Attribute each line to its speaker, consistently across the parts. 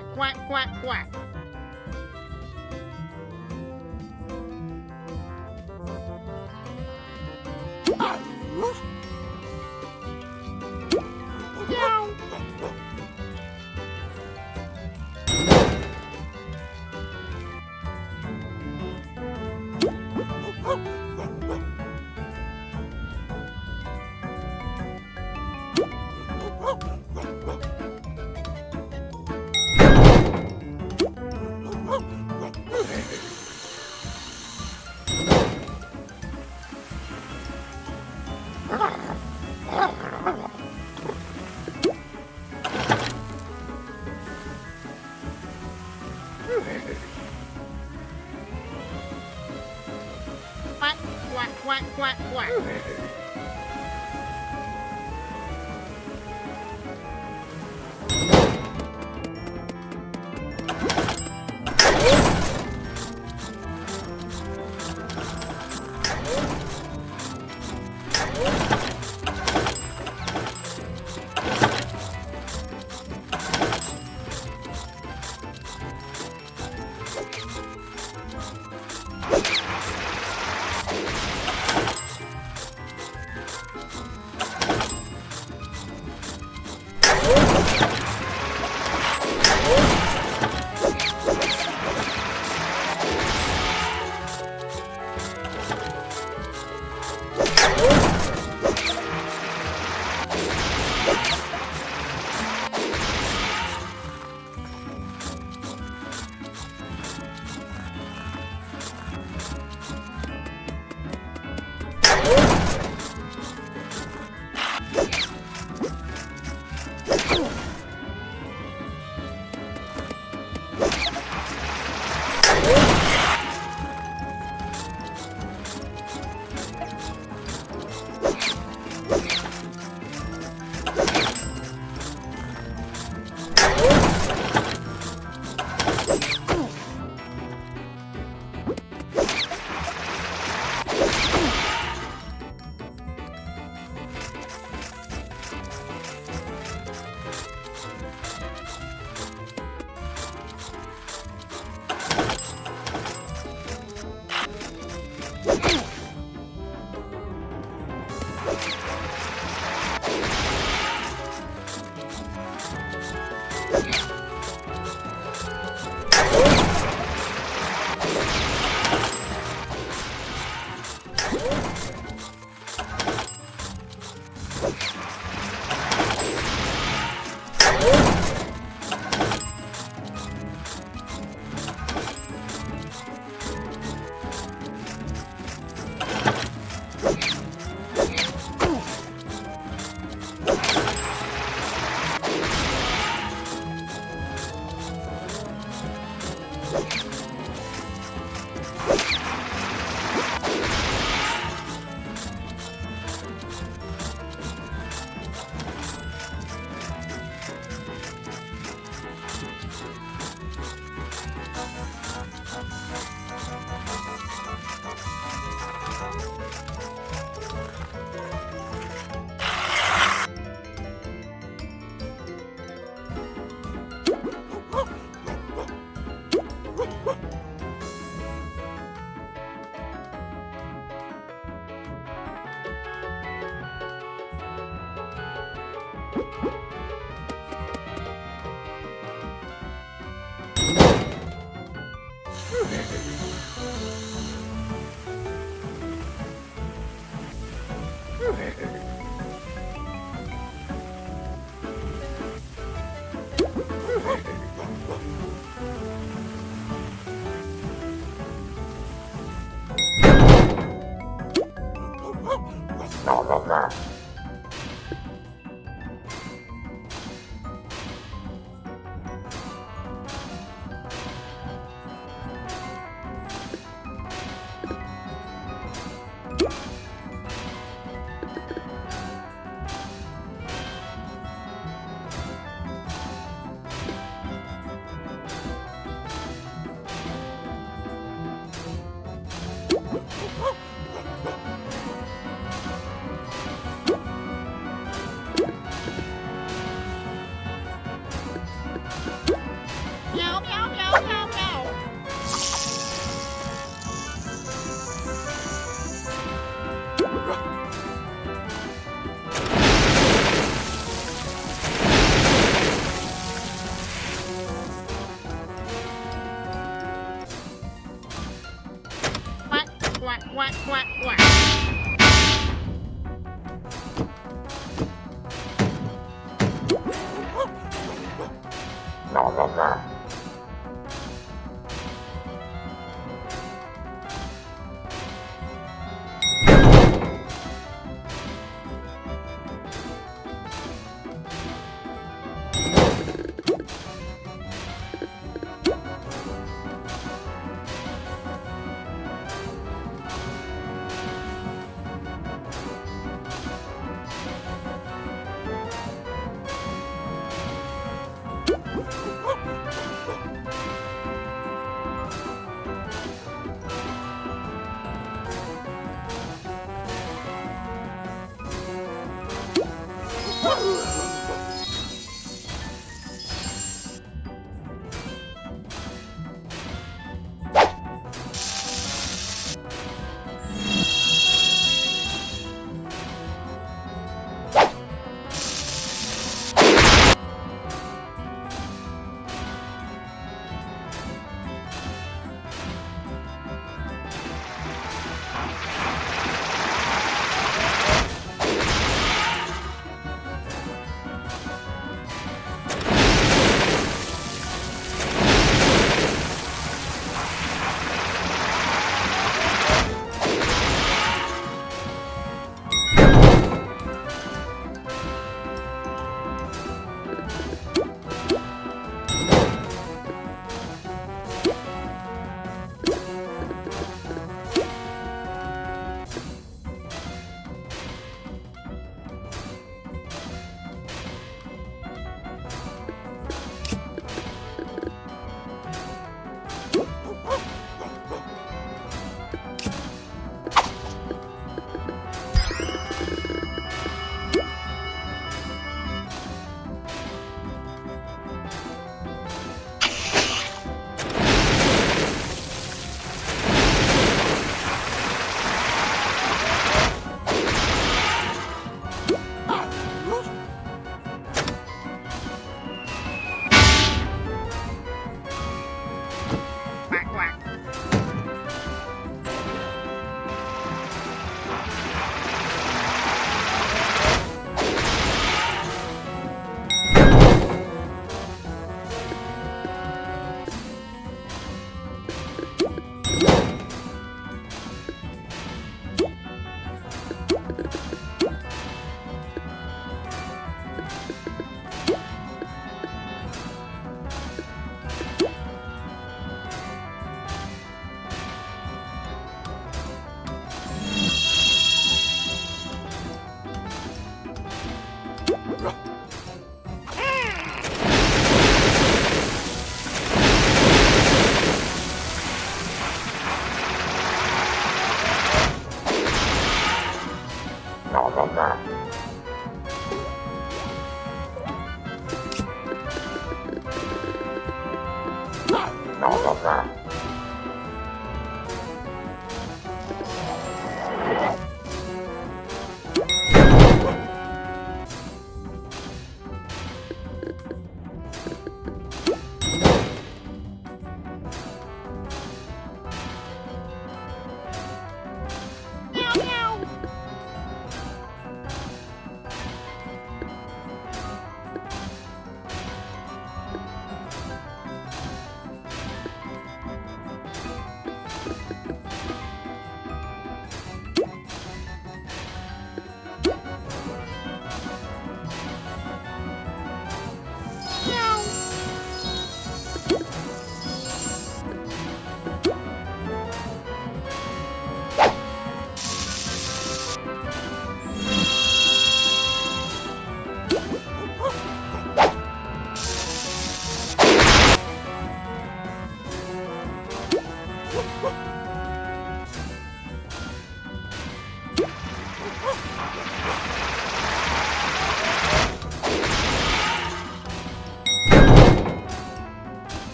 Speaker 1: quack, quack, quack, quack. Meow. Quack, quack, quack, quack, quack.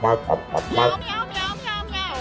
Speaker 1: Meow, meow, meow, meow, meow.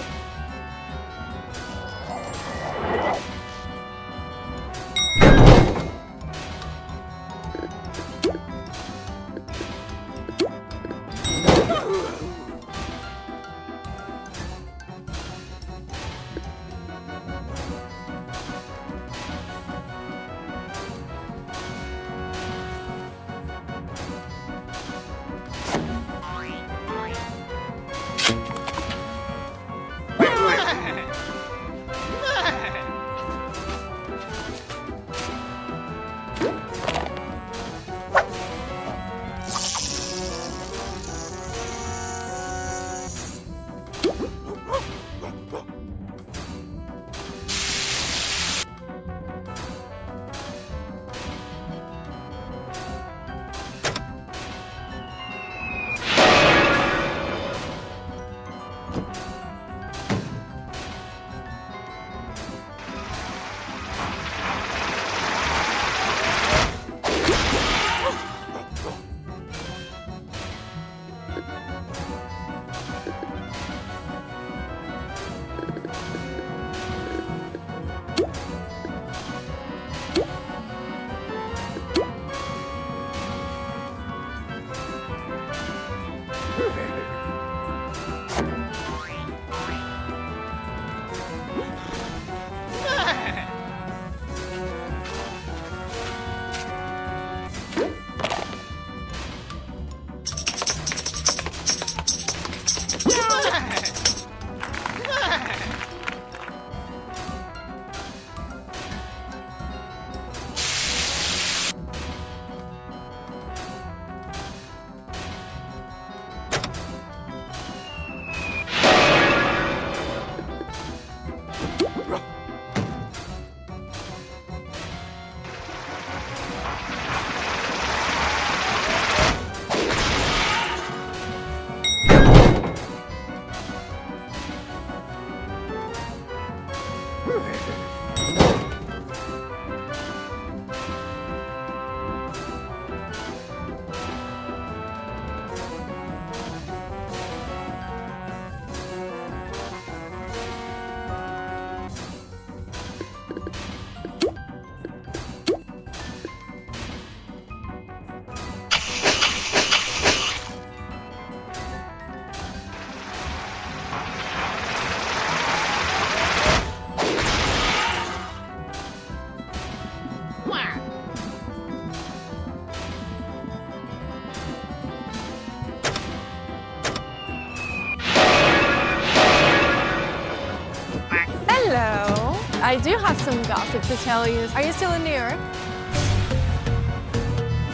Speaker 2: Hello. I do have some gossip to tell you. Are you still in New York?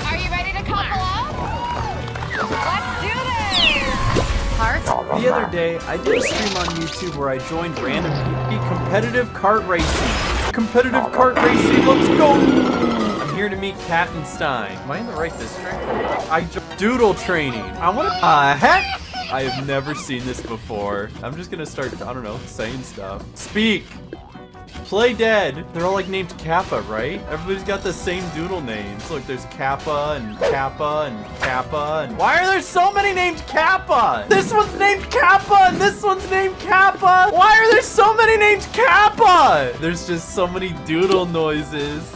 Speaker 3: Are you ready to couple up? Let's do this!
Speaker 2: Heart?
Speaker 4: The other day, I did a stream on YouTube where I joined random people. Competitive kart racing. Competitive kart racing, let's go! I'm here to meet Kattenstein. Am I in the right district? I doodle training. I want to. Heck? I have never seen this before. I'm just gonna start, I don't know, saying stuff. Speak! Play dead. They're all like named Kappa, right? Everybody's got the same doodle names. Look, there's Kappa and Kappa and Kappa and... Why are there so many named Kappa? This one's named Kappa and this one's named Kappa. Why are there so many named Kappa? There's just so many doodle noises.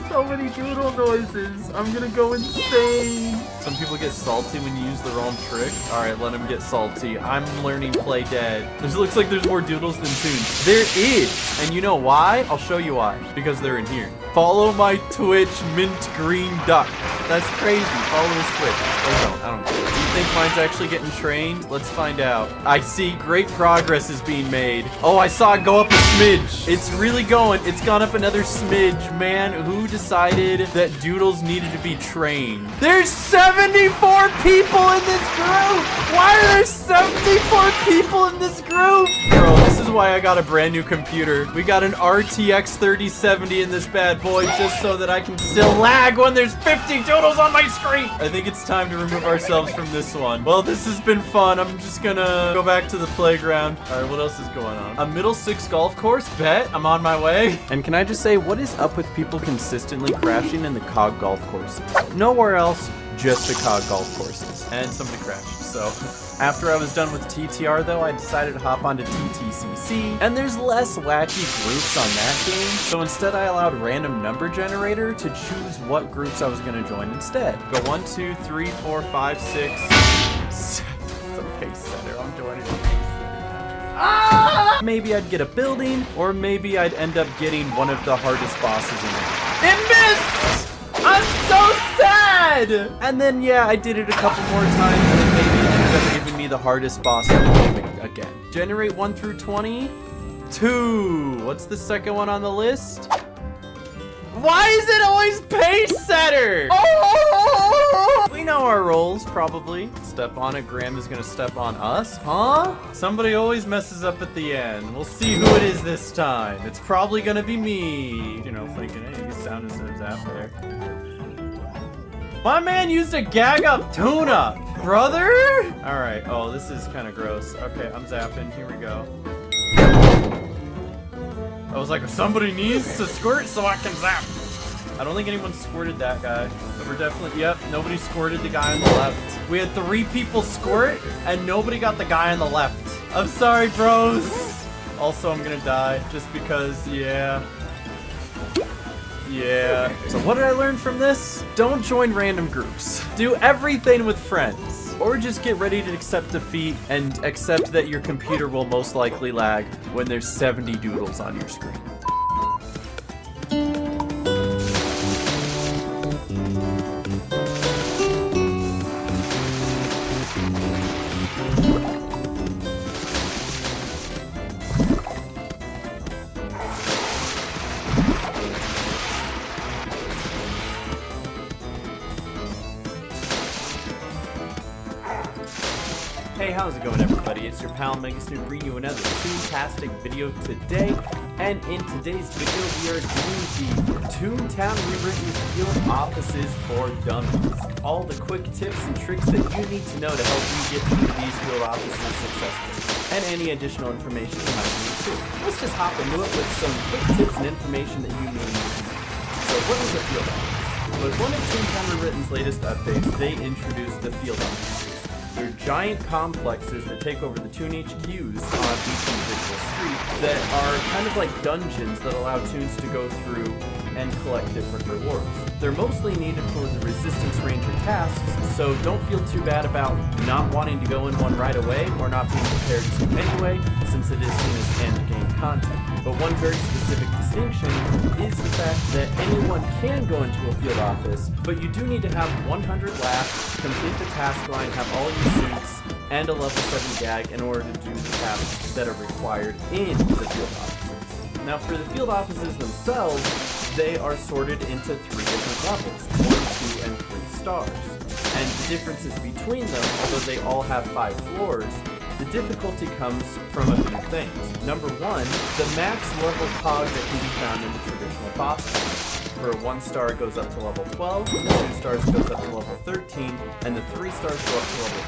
Speaker 4: So many doodle noises. I'm gonna go insane. Some people get salty when you use the wrong trick. All right, let them get salty. I'm learning play dead. It looks like there's more doodles than tunes. There is, and you know why? I'll show you why. Because they're in here. Follow my Twitch, Mint Green Duck. That's crazy. Follow his Twitch. Or don't. I don't care. Do you think mine's actually getting trained? Let's find out. I see great progress is being made. Oh, I saw it go up a smidge. It's really going. It's gone up another smidge. Man, who decided that doodles needed to be trained? There's 74 people in this group. Why are there 74 people in this group? Bro, this is why I got a brand new computer. We got an RTX 3070 in this bad boy just so that I can still lag when there's 50 doodles on my screen. I think it's time to remove ourselves from this one. Well, this has been fun. I'm just gonna go back to the playground. All right, what else is going on? A middle 6 golf course? Bet. I'm on my way. And can I just say, what is up with people consistently crashing in the COG golf courses? Nowhere else, just the COG golf courses. And somebody crashed. So after I was done with TTR though, I decided to hop onto TTCC, and there's less wacky groups on that game. So instead I allowed random number generator to choose what groups I was gonna join instead. Go 1, 2, 3, 4, 5, 6, 7. It's a pace setter. I'm joining a pace setter. Ah! Maybe I'd get a building, or maybe I'd end up getting one of the hardest bosses in the game. It missed! I'm so sad! And then, yeah, I did it a couple more times, and maybe it ended up giving me the hardest boss in the game again. Generate 1 through 20. 2. What's the second one on the list? Why is it always pace setter? Oh! We know our roles, probably. Step on it, Graham is gonna step on us, huh? Somebody always messes up at the end. We'll see who it is this time. It's probably gonna be me. You know, thinking, hey, you sound instead of Zap there. My man used a gag up tuna, brother! Alright, oh, this is kind of gross. Okay, I'm zapping, here we go. I was like, if somebody needs to squirt so I can zap. I don't think anyone squirted that guy. But we're definitely, yep, nobody squirted the guy on the left. We had 3 people squirt, and nobody got the guy on the left. I'm sorry, bros. Also, I'm gonna die, just because, yeah. Yeah. So what did I learn from this? Don't join random groups. Do everything with friends. Or just get ready to accept defeat and accept that your computer will most likely lag when there's 70 doodles on your screen. Hey, how's it going, everybody? It's your pal Megasnoop bringing you another Toontastic video today. And in today's video, we are doing the Toontown Rewritten Field Offices for Dummies. All the quick tips and tricks that you need to know to help you get through these field offices successfully. And any additional information you might need too. Let's just hop into it with some quick tips and information that you need. So what is a field office? With one of Toontown Rewritten's latest updates, they introduced the field offices. They're giant complexes that take over the Toon HQs on each individual street that are kind of like dungeons that allow Toons to go through and collect different rewards. They're mostly needed for the Resistance Ranger tasks, so don't feel too bad about not wanting to go in one right away or not being prepared to anyway, since it is seen as end-game content. But one very specific distinction is the fact that anyone can go into a field office, but you do need to have 100 laugh, complete the task line, have all your suits, and a level 7 gag in order to do the tasks that are required in the field offices. Now for the field offices themselves, they are sorted into 3 different levels, 1, 2, and 3 stars. And the differences between them, although they all have 5 floors, the difficulty comes from a few things. Number 1, the max level cog that can be found in the traditional boss fight. For a 1 star it goes up to level 12, the 2 stars goes up to level 13, and the 3 stars go up to level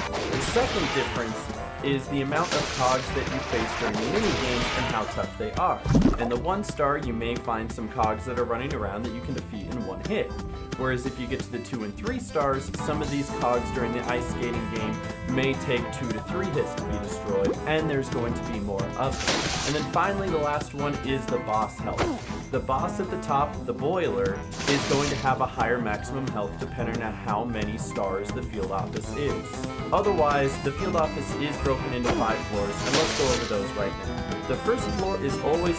Speaker 4: 14. The second difference is the amount of cogs that you face during the mini-games and how tough they are. In the 1 star, you may find some cogs that are running around that you can defeat in 1 hit. Whereas if you get to the 2 and 3 stars, some of these cogs during the ice skating game may take 2 to 3 hits to be destroyed, and there's going to be more of them. And then finally, the last one is the boss health. The boss at the top of the boiler is going to have a higher maximum health depending on how many stars the field office is. Otherwise, the field office is broken into 5 floors, and let's go over those right now. The first floor is always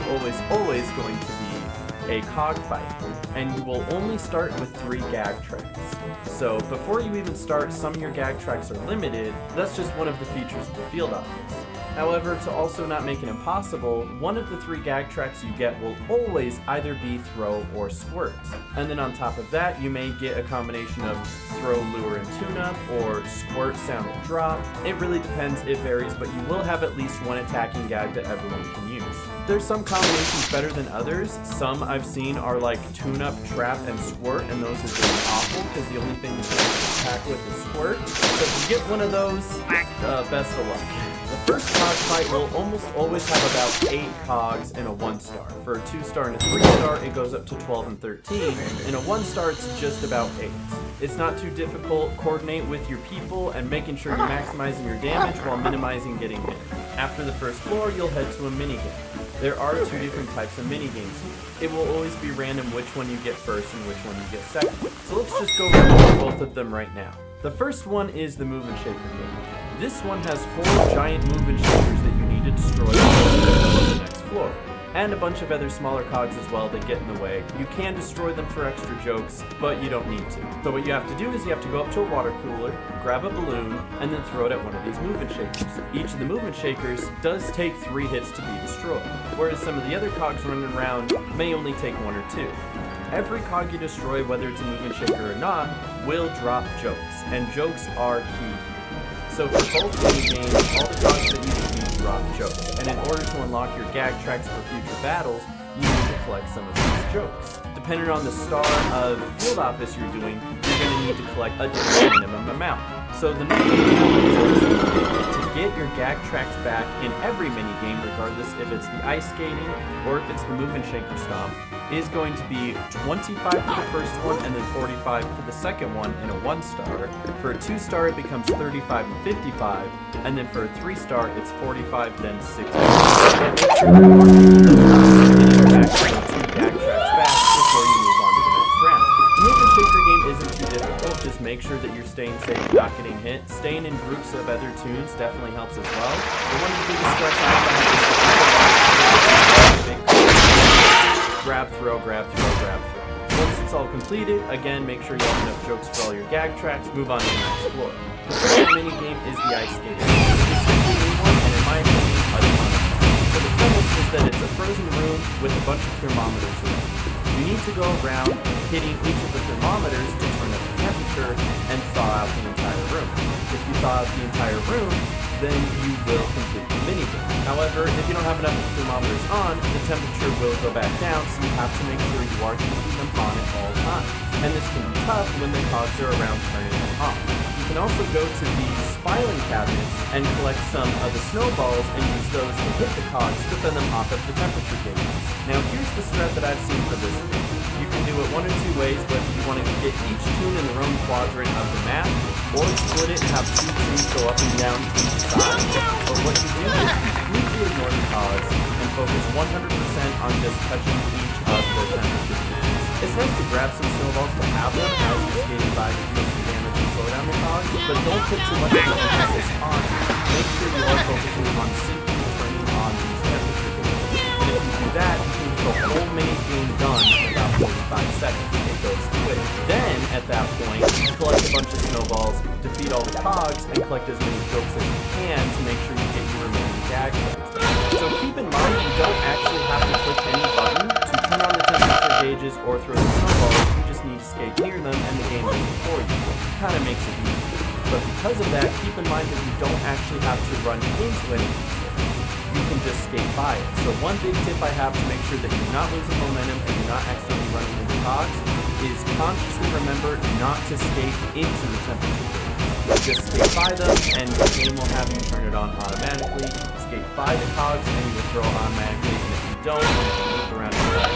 Speaker 4: going to be a cog fight, and you will only start with 3 gag tracks. So before you even start, some of your gag tracks are limited. That's just one of the features of the field office. However, to also not make it impossible, one of the 3 gag tracks you get will always either be throw or squirt. And then on top of that, you may get a combination of throw, lure, and tune-up, or squirt, sound, and drop. It really depends, it varies, but you will have at least 1 attacking gag that everyone can use. There's some combinations better than others. Some I've seen are like tune-up, trap, and squirt, and those are really awful because the only thing you can attack with is squirt. So if you get one of those, best of luck. The first cog fight will almost always have about 8 cogs in a 1 star. For a 2 star and a 3 star, it goes up to 12 and 13. In a 1 star, it's just about 8. It's not too difficult. Coordinate with your people and making sure you're maximizing your damage while minimizing getting hit. After the first floor, you'll head to a minigame. There are 2 different types of minigames. It will always be random which one you get first and which one you get second. So let's just go over both of them right now. The first one is the Move and Shaker game. This one has 4 giant Move and Shakers that you need to destroy on the next floor. And a bunch of other smaller cogs as well that get in the way. You can destroy them for extra jokes, but you don't need to. So what you have to do is you have to go up to a water cooler, grab a balloon, and then throw it at one of these movement shakers. Each of the movement shakers does take 3 hits to be destroyed, whereas some of the other cogs running around may only take 1 or 2. Every cog you destroy, whether it's a movement shaker or not, will drop jokes, and jokes are key. So for both minigames, all the cogs that you defeat drop jokes, and in order to unlock your gag tracks for future battles, you need to collect some of these jokes. Depending on the star of field office you're doing, you're going to need to collect a different minimum amount. So the minimum amount of jokes you get to get your gag tracks back in every minigame, regardless if it's the ice skating or if it's the movement shaker stomp, is going to be 25 for the first one and then 45 for the second one in a 1-star. For a 2-star, it becomes 35 and 55, and then for a 3-star, it's 45 then 60. Make sure you mark the gag tracks back before you move on to the next round. The Move and Shaker game isn't too difficult. Just make sure that you're staying safe and not getting hit. Staying in groups of other Toons definitely helps as well. But one of the biggest threats I find is grab, throw, grab, throw, grab, throw. Once it's all completed, again, make sure you have enough jokes for all your gag tracks. Move on to the next floor. The second minigame is the ice skating. It's a new one, and in my opinion, a ton of fun. So the premise is that it's a frozen room with a bunch of thermometers around. You need to go around hitting each of the thermometers to turn up the temperature and thaw out the entire room. If you thaw out the entire room, then you will complete the minigame. However, if you don't have enough thermometers on, the temperature will go back down, so you have to make sure you are keeping them on at all times. And this can be tough when the cogs are around turning them off. You can also go to these filing cabinets and collect some of the snowballs and use those to hit the cogs to fend them off of the temperature gauges. Now here's the strat that I've seen for this game. You can do it 1 or 2 ways, whether you want to get each Toon in their own quadrant of the map, or split it and have 2 Toons go up and down to each side. Or what you do is completely ignore the cogs and focus 100% on just touching each of the temperature gauges. It's nice to grab some snowballs to have them as you're skating by to do some damage and slow down the cogs, but don't put too much emphasis on it. Make sure you are focusing on simply turning on these temperature gauges. And if you do that, you can get the whole minigame done in about 45 seconds. It goes quick. Then, at that point, collect a bunch of snowballs, defeat all the cogs, and collect as many jokes as you can to make sure you get your remaining gag tracks. So keep in mind, you don't actually have to click any button to turn on the temperature gauges or throw the snowballs. You just need to skate near them and the game does it for you. It kind of makes it easy. But because of that, keep in mind that you don't actually have to run into any of these things. You can just skate by it. So one big tip I have to make sure that you're not losing momentum and you're not accidentally running into cogs is consciously remember not to skate into the temperature gauge. Just skate by them and the game will have you turn it on automatically. Skate by the cogs and you will throw automatically, and if you don't, you can move around the back.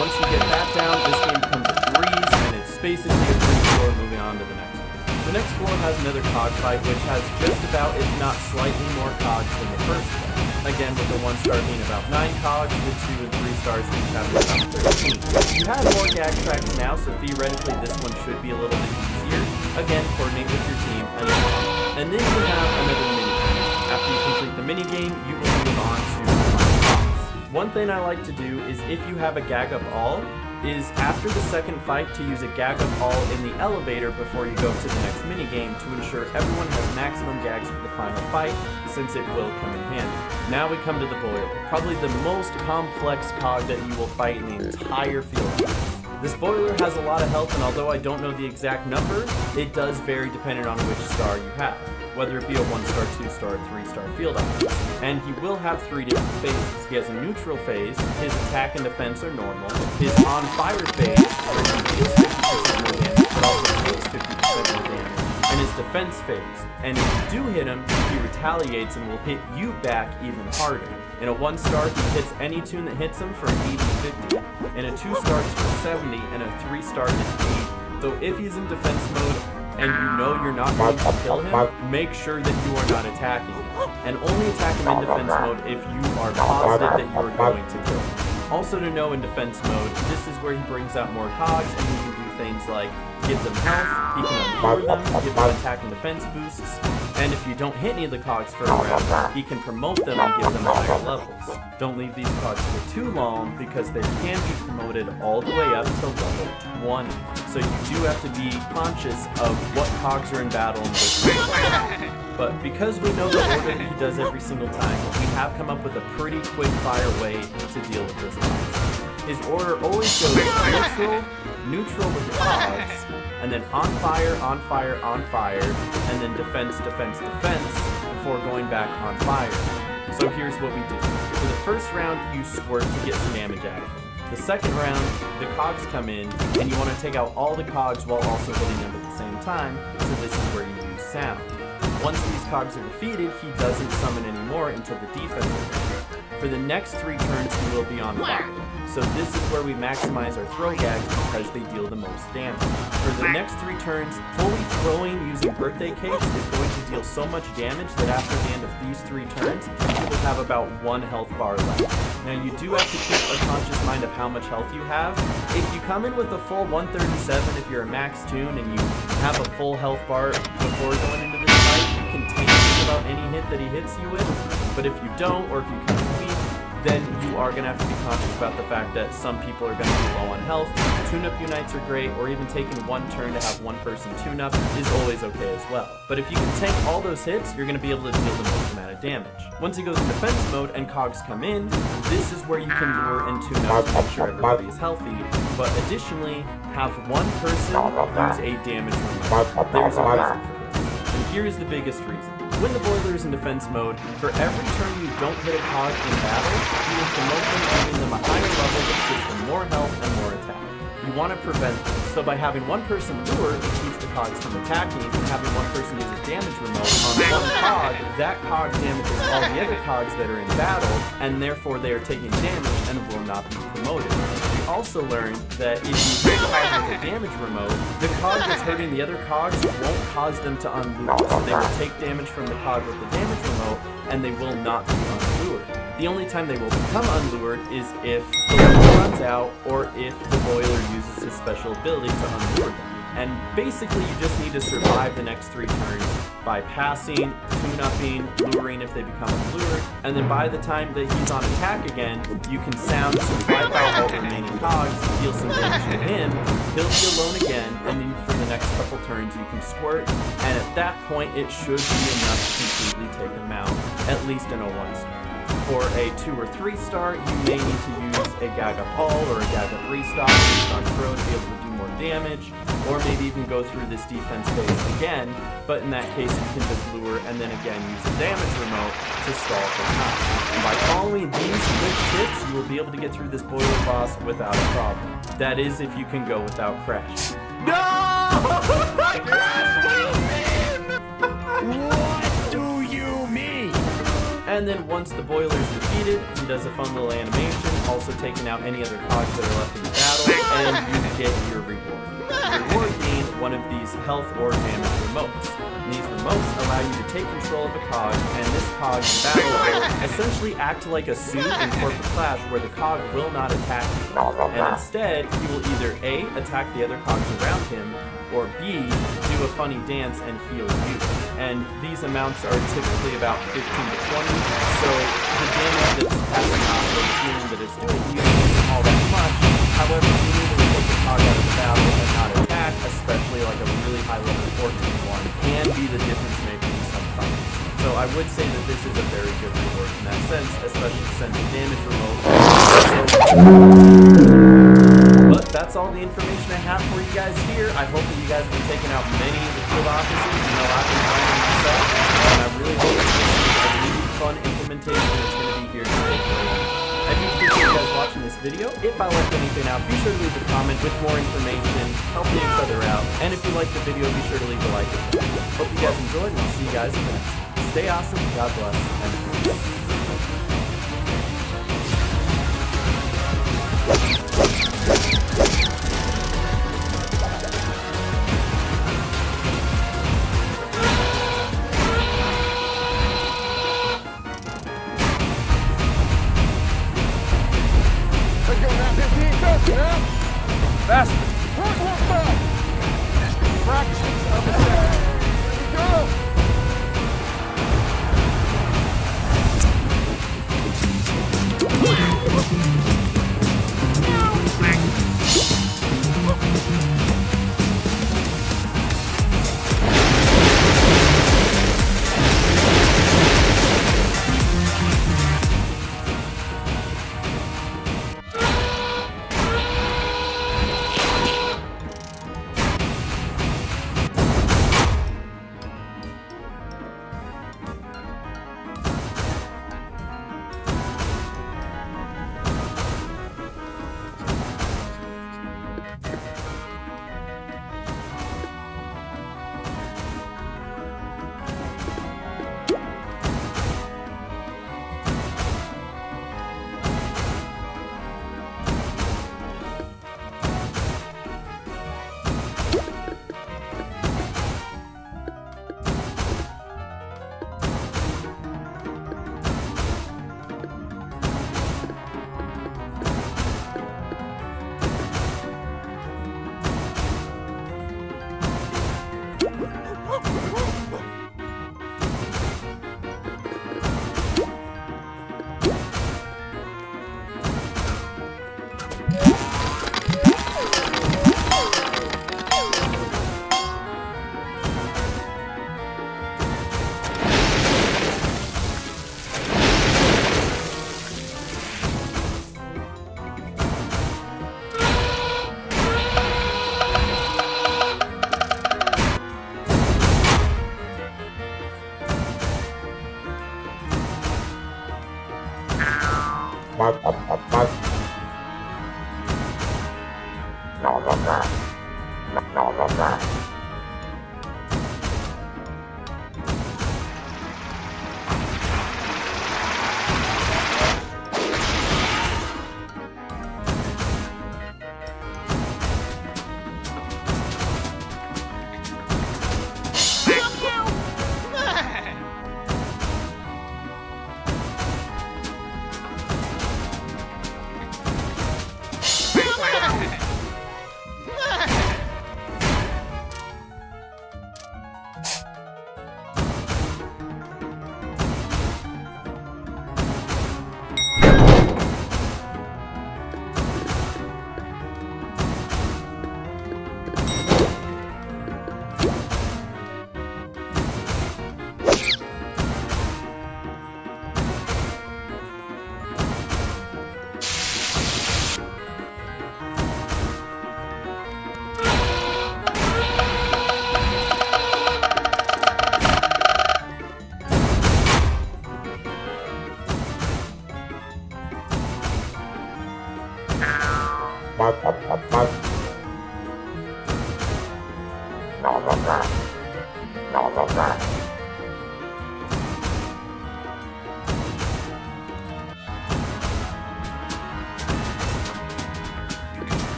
Speaker 4: Once you get that down, this game becomes a breeze and it's basically a free floor moving on to the next one. The next floor has another cog fight which has just about, if not slightly more cogs than the first one. Again, with the 1-star being about 9 cogs, the 2 and 3 stars each have about 13. You have more gag tracks now, so theoretically this one should be a little bit easier. Again, coordinate with your team, and then you have another minigame. After you complete the minigame, you will move on to the cogs. One thing I like to do is if you have a gag up all, is after the second fight to use a gag up all in the elevator before you go to the next minigame to ensure everyone has maximum gags for the final fight, since it will come in handy. Now we come to the boiler, probably the most complex cog that you will fight in the entire field. This boiler has a lot of health, and although I don't know the exact number, it does vary depending on which star you have, whether it be a 1-star, 2-star, 3-star field officer. And he will have 3 different phases. He has a neutral phase, his attack and defense are normal, his on fire phase, where he deals 50% more damage, but also takes 50% more damage, and his defense phase. And if you do hit him, he retaliates and will hit you back even harder. In a 1-star, he hits any Toon that hits him for an 80-50. In a 2-star, it's for 70, and a 3-star is 80. Though if he's in defense mode and you know you're not going to kill him, make sure that you are not attacking him. And only attack him in defense mode if you are positive that you are going to kill him. Also to know in defense mode, this is where he brings out more cogs and you can do things like give them health, he can unlure them, give them attack and defense boosts, and if you don't hit any of the cogs for a round, he can promote them and give them higher levels. Don't leave these cogs for too long because they can be promoted all the way up to level 20. So you do have to be conscious of what cogs are in battle and which. But because we know the order that he does every single time, we have come up with a pretty quick fire way to deal with this boss. His order always goes neutral with the cogs, and then on fire, and then defense, before going back on fire. So here's what we do. For the first round, you squirt to get some damage out of him. The second round, the cogs come in, and you want to take out all the cogs while also hitting them at the same time, so this is where you use sound. Once these cogs are defeated, he doesn't summon anymore until the defense is ready. For the next 3 turns, he will be on fire. So this is where we maximize our throw gags because they deal the most damage. For the next 3 turns, fully throwing using birthday cakes is going to deal so much damage that after the end of these 3 turns, you will have about 1 health bar left. Now you do have to keep a conscious mind of how much health you have. If you come in with a full 137, if you're a max Toon and you have a full health bar before going into this fight, you can take just about any hit that he hits you with. But if you don't, or if you come in weak, then you are going to have to be conscious about the fact that some people are going to be low on health. Tune-up unites are great, or even taking 1 turn to have 1 person tune up is always okay as well. But if you can tank all those hits, you're going to be able to deal the most amount of damage. Once he goes in defense mode and cogs come in, this is where you can lure and tune up to make sure everybody is healthy, but additionally, have 1 person use a damage removal. There's a reason for this. And here's the biggest reason. When the boiler is in defense mode, for every turn you don't hit a cog in battle, you will promote them, giving them a higher level which gives them more health and more attack. You want to prevent this, so by having 1 person lure, it keeps the cogs from attacking, and having 1 person use a damage remote on 1 cog, that cog damages all the other cogs that are in battle, and therefore they are taking damage and will not be promoted. We also learned that if you hit a cog with a damage remote, the cog that's hurting the other cogs won't cause them to unlure, so they will take damage from the cog with the damage remote, and they will not be unlured. The only time they will become unlured is if the lure runs out, or if the boiler uses his special ability to unlure them. And basically you just need to survive the next 3 turns by passing, tune-upping, luring if they become unlured, and then by the time that he's on attack again, you can sound to wipe out all the remaining cogs, deal some damage to him, he'll be alone again, and then for the next couple turns you can squirt, and at that point it should be enough to completely take him out, at least in a 1-star. For a 2 or 3 star, you may need to use a gag up all or a gag up restock on throw to be able to do more damage, or maybe even go through this defense phase again, but in that case you can just lure and then again use the damage remote to stall for time. And by following these quick tips, you will be able to get through this boiler boss without a problem. That is if you can go without crash.
Speaker 5: No! What do you mean?
Speaker 4: And then once the boiler is defeated, he does a fun little animation, also taking out any other cogs that are left in the battle, and you get your reward. Your reward being one of these health or damage remotes. And these remotes allow you to take control of a cog, and this cog in battle will essentially act like a suit in Corporate Clash where the cog will not attack you. And instead, he will either A, attack the other cogs around him, or B, do a funny dance and heal you. And these amounts are typically about 15 to 20, so the damage that's passing off or the healing that it's doing you isn't all that much. However, you need to take the cog out of the battle and not attack, especially like a really high level 14 one, can be the difference maker in some fights. So I would say that this is a very good reward in that sense, especially since the damage remote. But that's all the information I have for you guys here. I hope that you guys have been taking out many of the field offices. You know, I've been finding myself, and I really hope that this is a really fun implementation that's going to be here today for you. I do appreciate you guys watching this video. If I left anything out, be sure to leave a comment with more information, helping each other out. And if you liked the video, be sure to leave a like. Hope you guys enjoyed, and I'll see you guys in the next. Stay awesome, God bless, and peace.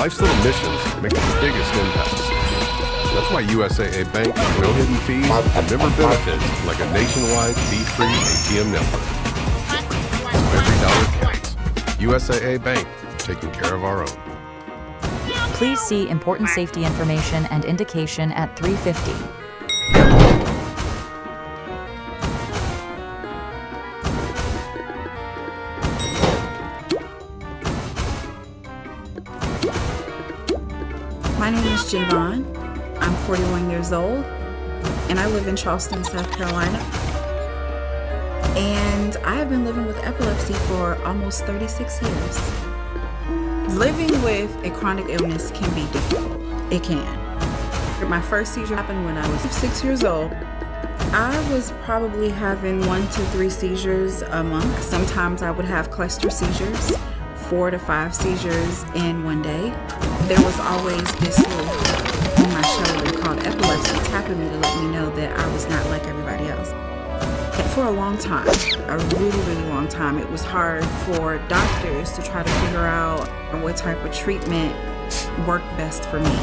Speaker 6: Life's little missions make the biggest impacts. That's why USAA Bank has no hidden fees and member benefits like a nationwide fee-free ATM network. So every dollar counts. USAA Bank, taking care of our own.
Speaker 7: Please see important safety information and indication at 350.
Speaker 8: My name is Javon. I'm 41 years old, and I live in Charleston, South Carolina. And I have been living with epilepsy for almost 36 years. Living with a chronic illness can be difficult. It can. My first seizure happened when I was 6 years old. I was probably having 1 to 3 seizures a month. Sometimes I would have cluster seizures, 4 to 5 seizures in one day. There was always this little on my shoulder called epilepsy tapping me to let me know that I was not like everybody else. And for a long time, a really, really long time, it was hard for doctors to try to figure out what type of treatment worked best for me.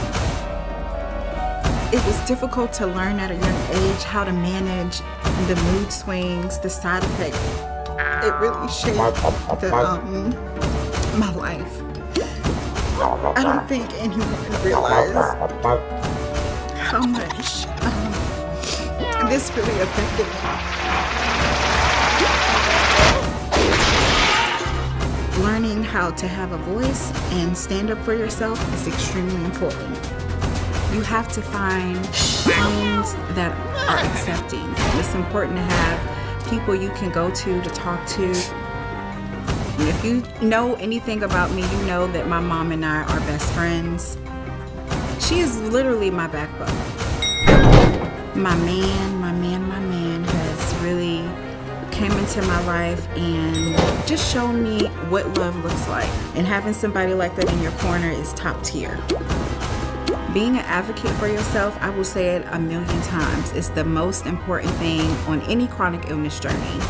Speaker 8: It was difficult to learn at a young age how to manage the mood swings, the side effects. It really shaped my life. I don't think anyone realized how much this really affected me. Learning how to have a voice and stand up for yourself is extremely important. You have to find friends that are accepting. It's important to have people you can go to talk to. And if you know anything about me, you know that my mom and I are best friends. She is literally my backbone. My man has really came into my life and just shown me what love looks like. And having somebody like that in your corner is top tier. Being an advocate for yourself, I will say it a million times, is the most important thing on any chronic illness journey.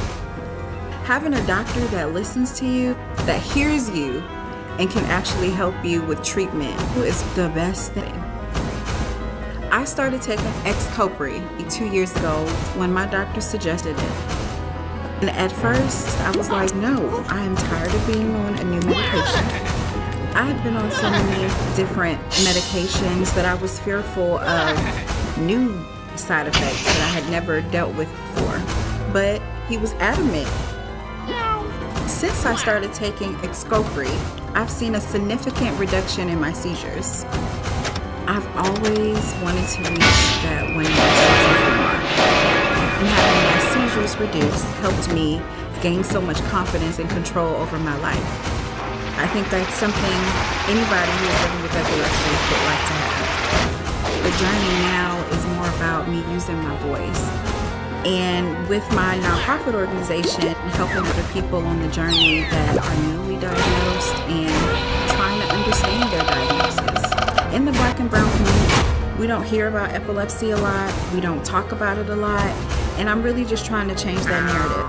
Speaker 8: Having a doctor that listens to you, that hears you, and can actually help you with treatment is the best thing. I started taking Xcopri 2 years ago when my doctor suggested it. And at first, I was like, no, I am tired of being on a new medication. I had been on so many different medications that I was fearful of new side effects that I had never dealt with before. But he was adamant. Since I started taking Xcopri, I've seen a significant reduction in my seizures. I've always wanted to reach that 1 year seizure mark. And having my seizures reduced helped me gain so much confidence and control over my life. I think that's something anybody who is living with epilepsy would like to have. The journey now is more about me using my voice. And with my nonprofit organization, helping other people on the journey that are newly diagnosed and trying to understand their diagnosis. In the Black and brown community, we don't hear about epilepsy a lot, we don't talk about it a lot, and I'm really just trying to change that narrative.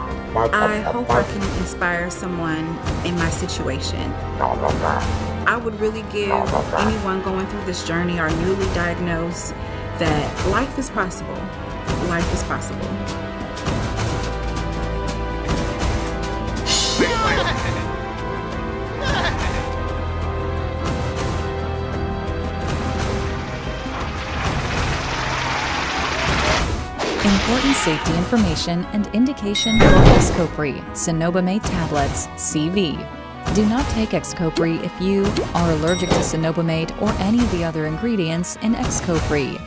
Speaker 8: I hope I can inspire someone in my situation. I would really give anyone going through this journey or newly diagnosed that life is possible. Life is possible.
Speaker 7: Important safety information and indication for Xcopri, cenobamate tablets, CV. Do not take Xcopri if you are allergic to cenobamate or any of the other ingredients in Xcopri.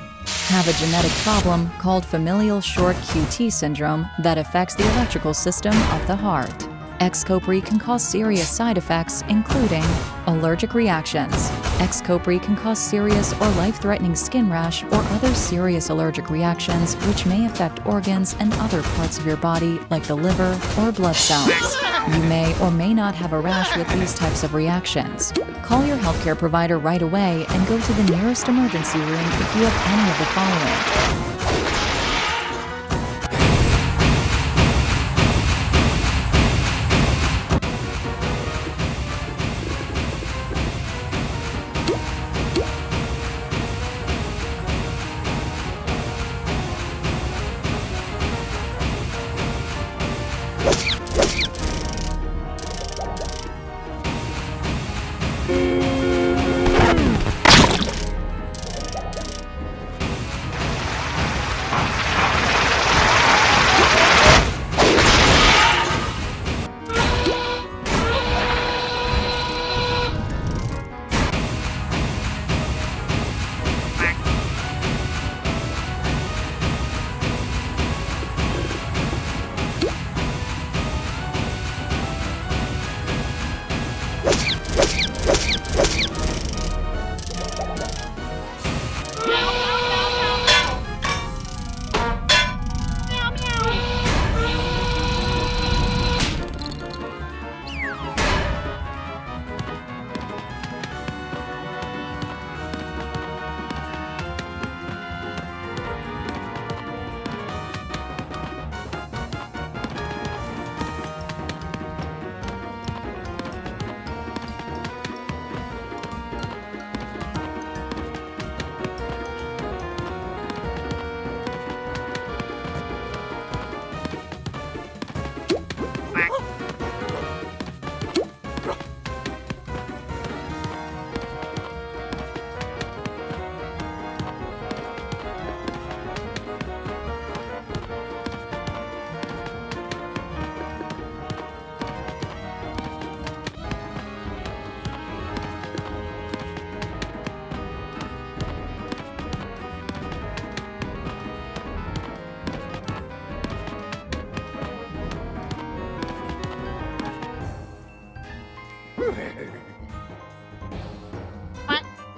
Speaker 7: Have a genetic problem called familial short QT syndrome that affects the electrical system of the heart. Xcopri can cause serious side effects, including allergic reactions. Xcopri can cause serious or life-threatening skin rash or other serious allergic reactions which may affect organs and other parts of your body like the liver or blood cells. You may or may not have a rash with these types of reactions. Call your healthcare provider right away and go to the nearest emergency room if you have any of the following.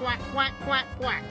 Speaker 1: quack, quack, quack, quack.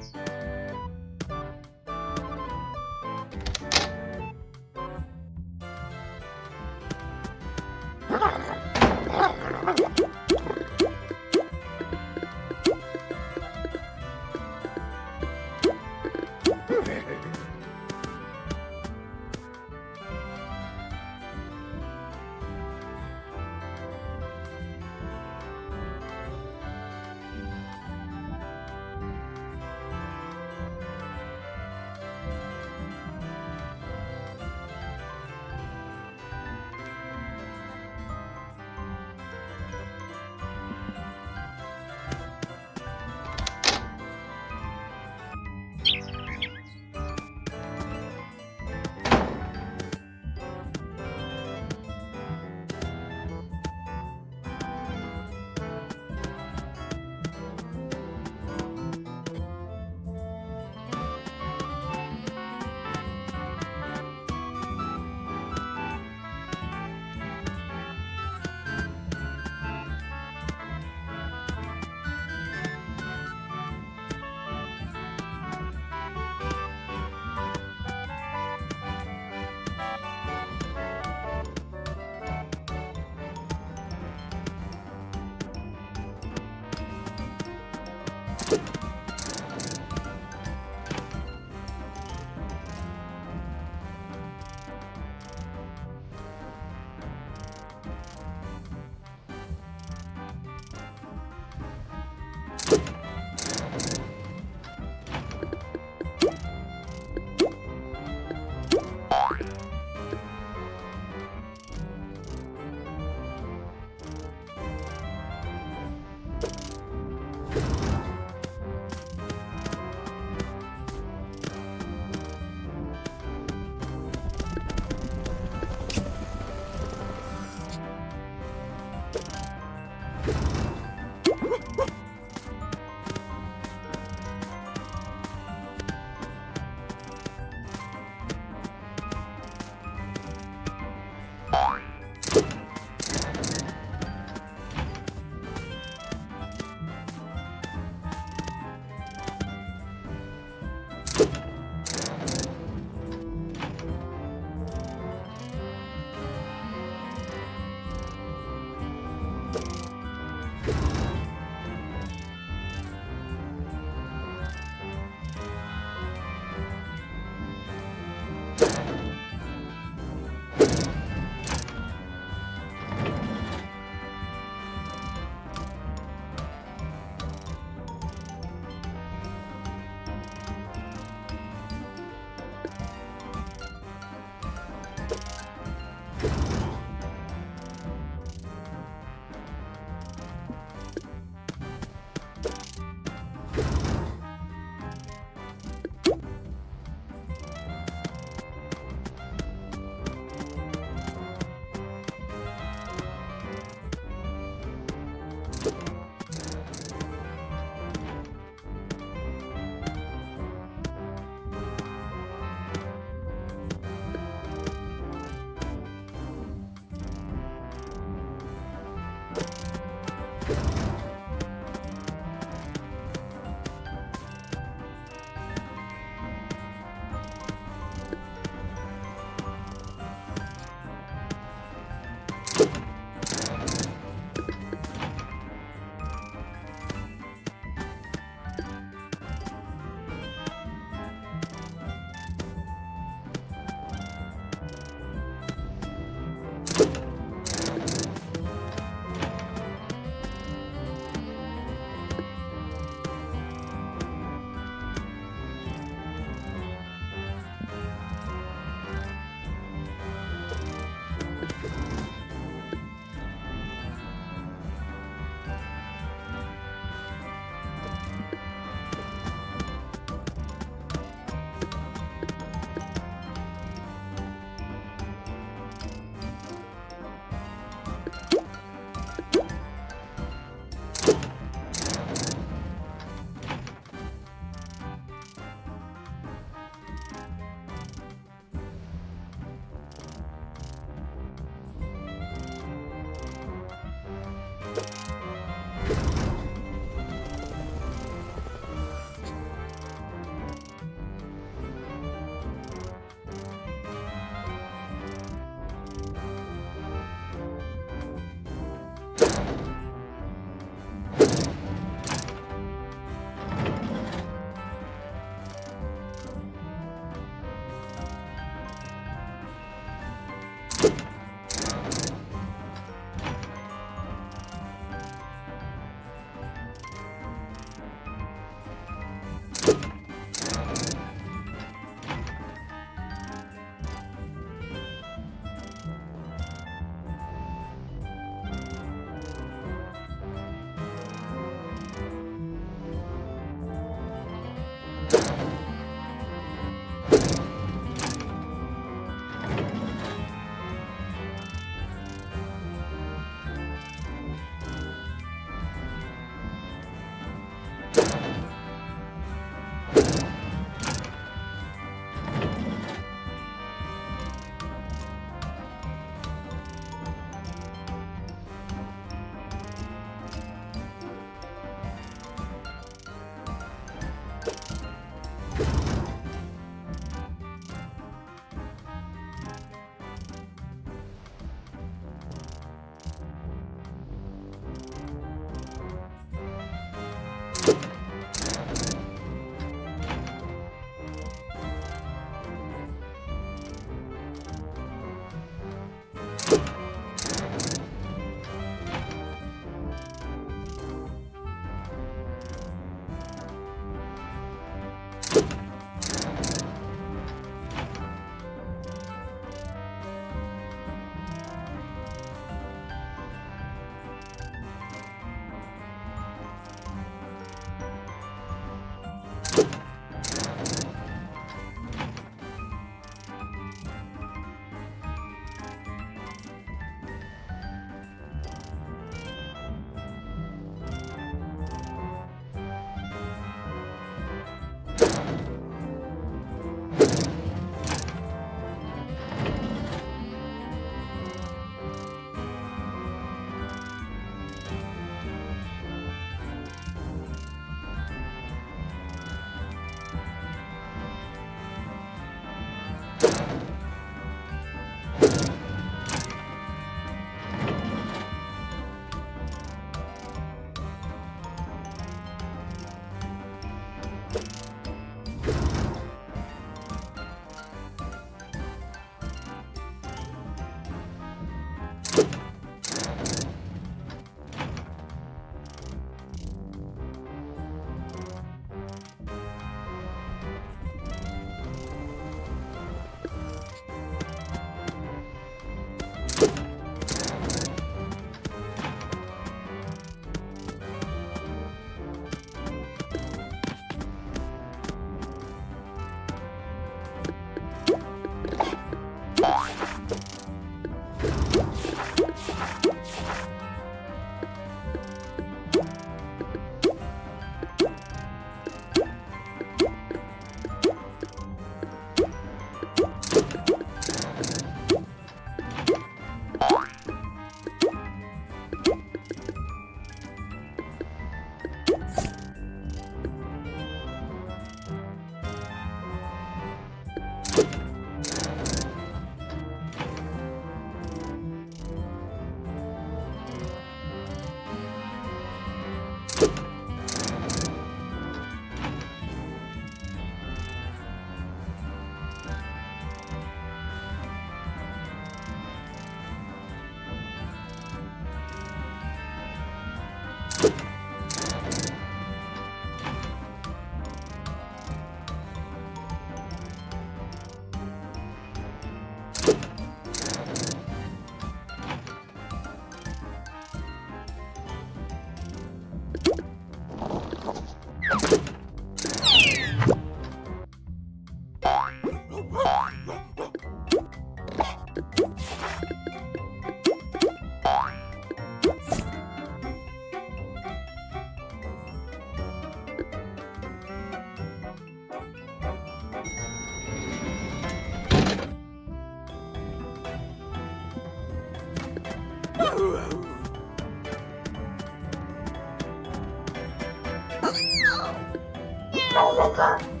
Speaker 1: Bye.